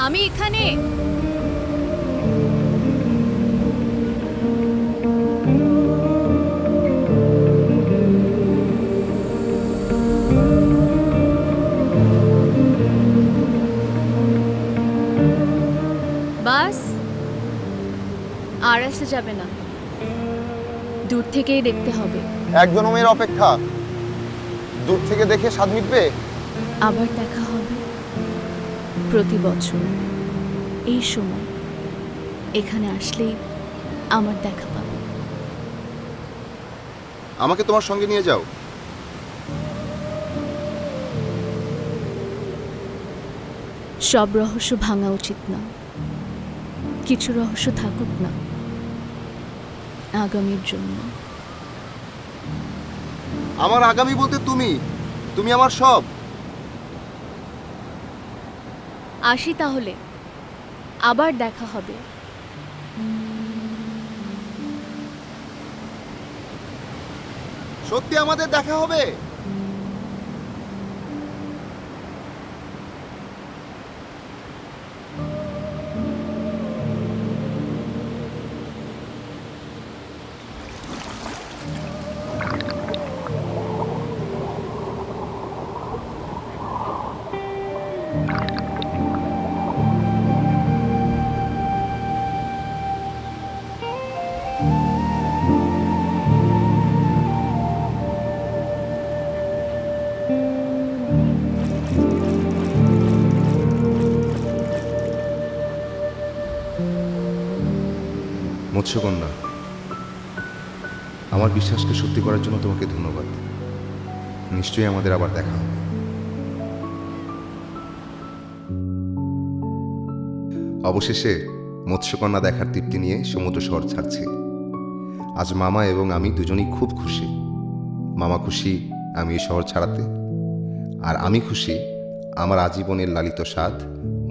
আমি এখানে। বাস আর আসা যাবে না, দূর থেকেই দেখতে হবে। এক জনমের অপেক্ষা, দূর থেকে দেখে স্বাদ মিটবে। আবার দেখা হবে প্রতি বছর এই সময়। এখানে আসলেই আমার দেখা পাবে। আমাকে তোমার সঙ্গে নিয়ে যাও। সব রহস্য ভাঙা উচিত না, কিছু রহস্য থাকুক না আগামীর জন্য। আমার আগামী বলতে তুমি, তুমি আমার সব। আসি তাহলে, আবার দেখা হবে। সত্যি আমাদের দেখা হবে। মৎস্যকন্যা, আমার বিশ্বাসকে সত্যি করার জন্য তোমাকে ধন্যবাদ। নিশ্চয়ই আমাদের আবার দেখা হবে। অবশেষে মৎস্যকন্যা দেখার তৃপ্তি নিয়ে সমুদ্র শহর ছাড়ছি। আজ মামা এবং আমি দুজনেই খুব খুশি। মামা খুশি আমি এই শহর ছাড়াতে, আর আমি খুশি আমার আজীবনের লালিত স্বাদ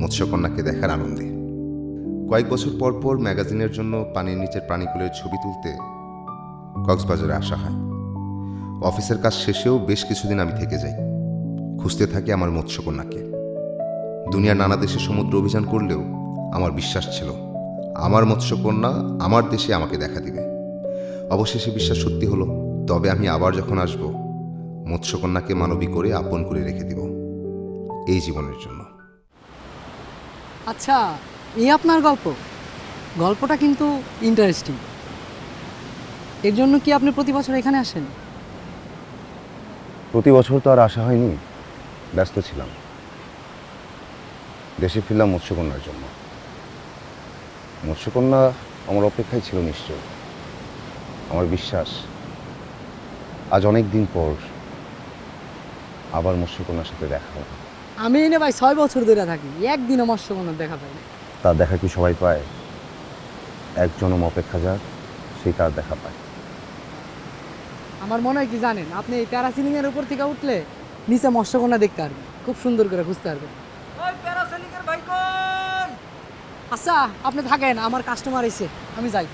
মৎস্যকন্যাকে দেখার আনন্দে। কয়েক বছর পর পর ম্যাগাজিনের জন্য পানির নিচের প্রাণীকুলের ছবি তুলতে কক্সবাজারে আসা হয়। অফিসের কাজ শেষেও বেশ কিছুদিন আমি থেকে যাই, খুঁজতে থাকি আমার মৎস্যকন্যাকে। দুনিয়ার নানা দেশে সমুদ্র অভিযান করলেও আমার বিশ্বাস ছিল আমার মৎস্যকন্যা আমার দেশে আমাকে দেখা দিবে। অবশেষে বিশ্বাস সত্যি হলো। তবে আমি আবার যখন আসব, মৎস্যকন্যাকে মানবী করে আপন করে রেখে দিব এই জীবনের জন্য। আচ্ছা, এই আপনার গল্পটা কিন্তু ইন্টারেস্টিং। এর জন্য কি আপনি প্রতি বছর এখানে আসেন? প্রতি বছর তো আর আসা হয়নি, ব্যস্ত ছিলাম। দেশে ফিরলাম মৎস্যকন্যার জন্য। মৎস্যকন্যা আমার অপেক্ষায় ছিল নিশ্চয়। আমার বিশ্বাস আজ অনেক দিন পর আবার মৎস্যকন্যার সাথে দেখা হবে। আমি এনে ভাই 6 বছর ধরে থাকি, একদিনও মৎস্যকন্যার দেখা পাই না। তার দেখা কি সবাই পায়? এক জনম অপেক্ষা যাক, সেই তার দেখা পায়। আমার মনে হয় কি জানেন, আপনি এই প্যারাসিলিং এর উপর থেকে উঠলে নিচে মৎস্যকন্যা দেখতে পারবেন, খুব সুন্দর করে খুঁজতে পারবেন। আচ্ছা, আপনি থাকেন, আমার কাস্টমার এসে, আমি যাই।